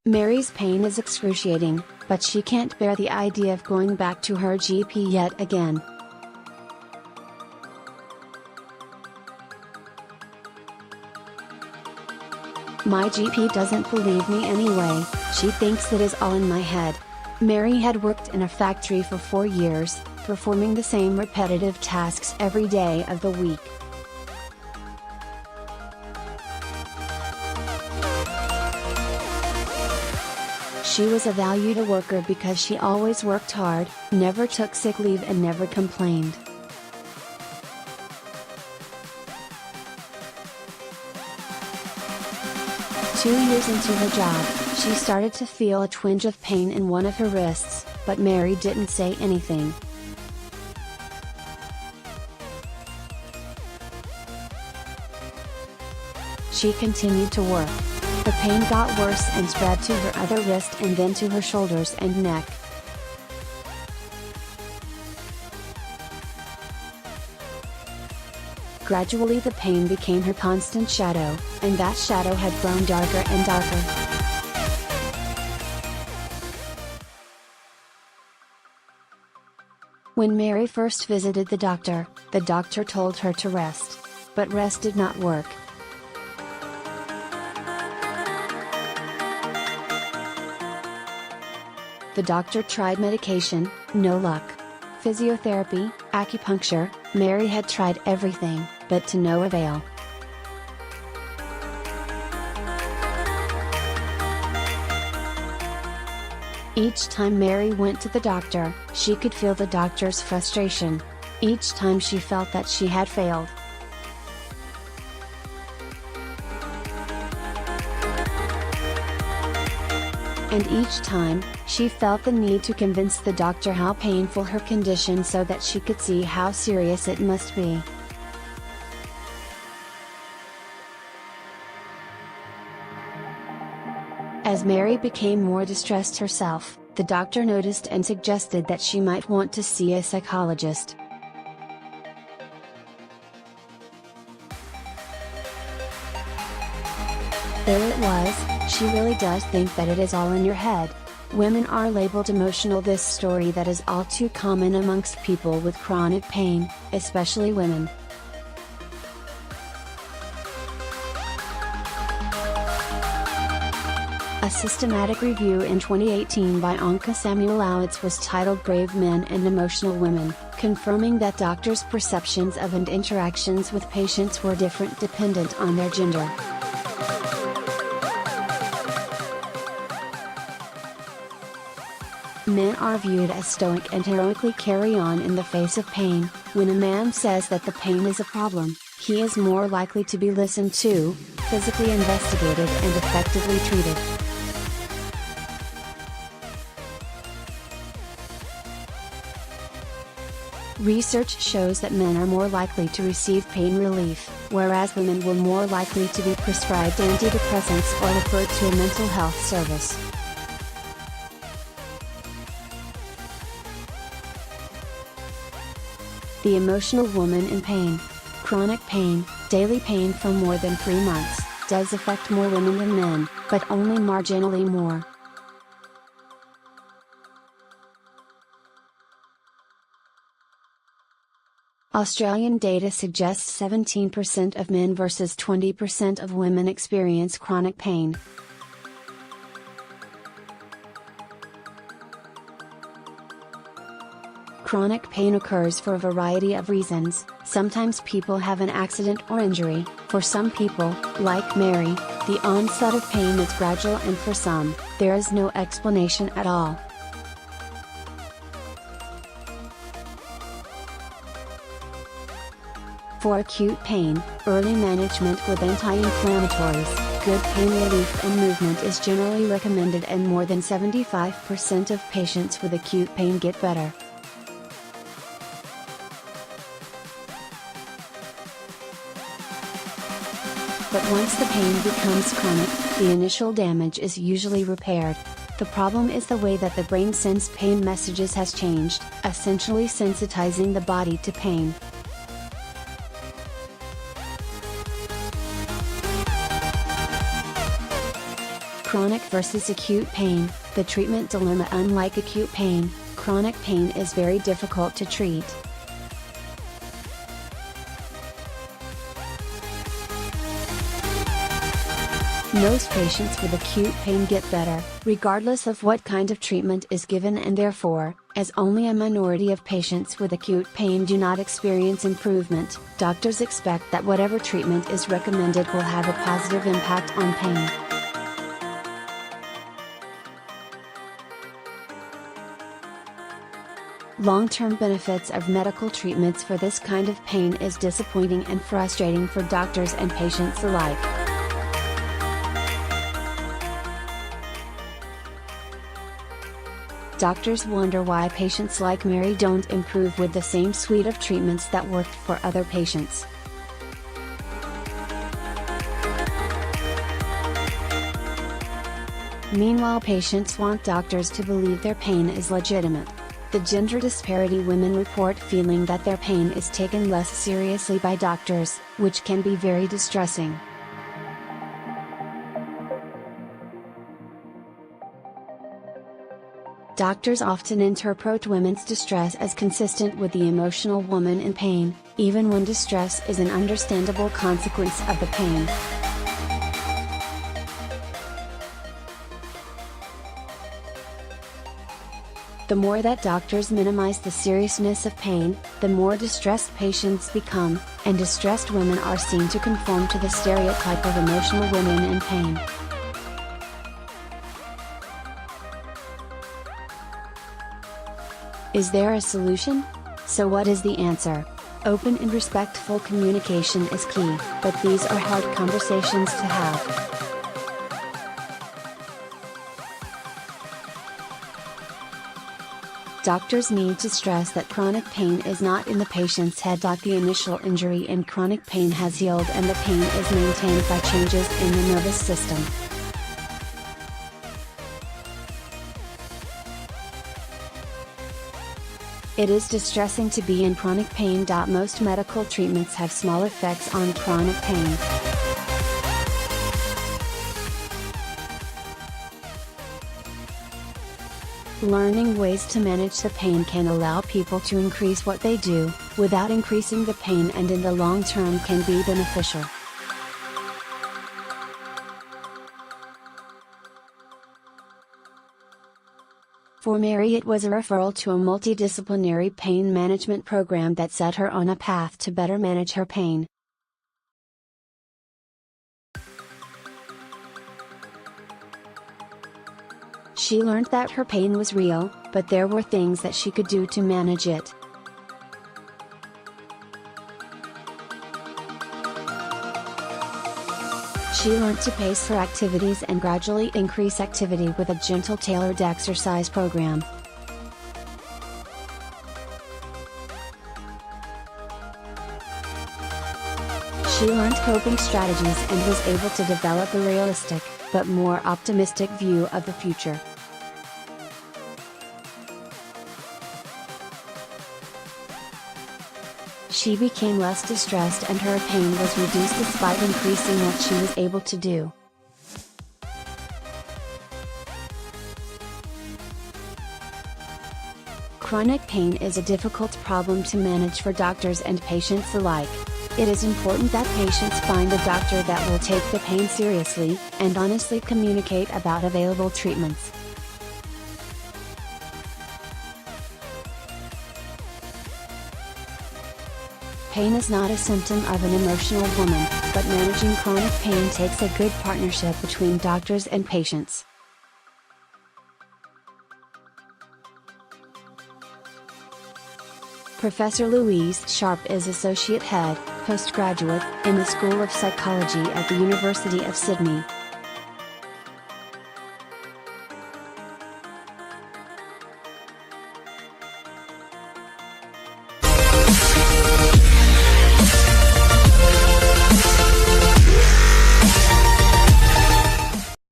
Mary's pain is excruciating, but she can't bear the idea of going back to her GP yet again. My GP doesn't believe me anyway, she thinks it is all in my head. Mary had worked in a factory for 4 years, performing the same repetitive tasks every day of the week. She was a valued worker because she always worked hard, never took sick leave and never complained. Two years into her job, she started to feel a twinge of pain in one of her wrists, but Mary didn't say anything. She continued to work. The pain got worse and spread to her other wrist and then to her shoulders and neck. Gradually the pain became her constant shadow, and that shadow had grown darker and darker. When Mary first visited the doctor told her to rest. But rest did not work. The doctor tried medication, no luck. Physiotherapy, acupuncture, Mary had tried everything, but to no avail. Each time Mary went to the doctor, she could feel the doctor's frustration. Each time she felt that she had failed. And each time, she felt the need to convince the doctor how painful her condition so that she could see how serious it must be. As Mary became more distressed herself, the doctor noticed and suggested that she might want to see a psychologist. There it was, she really does think that it is all in your head. Women are labeled emotional. This story that is all too common amongst people with chronic pain, especially women. A systematic review in 2018 by Anka Samuelowitz was titled Brave Men and Emotional Women, confirming that doctors' perceptions of and interactions with patients were different dependent on their gender. Men are viewed as stoic and heroically carry on in the face of pain. When a man says that the pain is a problem, he is more likely to be listened to, physically investigated and effectively treated. Research shows that men are more likely to receive pain relief, whereas women were more likely to be prescribed antidepressants or referred to a mental health service. The emotional woman in pain. Chronic pain, daily pain for more than 3 months, does affect more women than men, but only marginally more. Australian data suggests 17% of men versus 20% of women experience chronic pain. Chronic pain occurs for a variety of reasons. Sometimes people have an accident or injury. For some people, like Mary, the onset of pain is gradual, and for some, there is no explanation at all. For acute pain, early management with anti-inflammatories, good pain relief and movement is generally recommended, and more than 75% of patients with acute pain get better. But once the pain becomes chronic, the initial damage is usually repaired. The problem is the way that the brain sends pain messages has changed, essentially sensitizing the body to pain. Chronic versus acute pain, the treatment dilemma. Unlike acute pain, chronic pain is very difficult to treat. Most patients with acute pain get better, regardless of what kind of treatment is given, and therefore, as only a minority of patients with acute pain do not experience improvement, doctors expect that whatever treatment is recommended will have a positive impact on pain. Long-term benefits of medical treatments for this kind of pain is disappointing and frustrating for doctors and patients alike. Doctors wonder why patients like Mary don't improve with the same suite of treatments that worked for other patients. Meanwhile, patients want doctors to believe their pain is legitimate. The gender disparity: women report feeling that their pain is taken less seriously by doctors, which can be very distressing. Doctors often interpret women's distress as consistent with the emotional woman in pain, even when distress is an understandable consequence of the pain. The more that doctors minimize the seriousness of pain, the more distressed patients become, and distressed women are seen to conform to the stereotype of emotional women in pain. Is there a solution? So what is the answer? Open and respectful communication is key, but these are hard conversations to have. Doctors need to stress that chronic pain is not in the patient's head. The initial injury in chronic pain has healed and the pain is maintained by changes in the nervous system. It is distressing to be in chronic pain. Most medical treatments have small effects on chronic pain. Learning ways to manage the pain can allow people to increase what they do, without increasing the pain, and in the long term can be beneficial. For Mary, it was a referral to a multidisciplinary pain management program that set her on a path to better manage her pain. She learned that her pain was real, but there were things that she could do to manage it. She learned to pace her activities and gradually increase activity with a gentle, tailored exercise program. She learned coping strategies and was able to develop a realistic, but more optimistic view of the future. She became less distressed and her pain was reduced despite increasing what she was able to do. Chronic pain is a difficult problem to manage for doctors and patients alike. It is important that patients find a doctor that will take the pain seriously, and honestly communicate about available treatments. Pain is not a symptom of an emotional woman, but managing chronic pain takes a good partnership between doctors and patients. Professor Louise Sharp is Associate Head, Postgraduate, in the School of Psychology at the University of Sydney.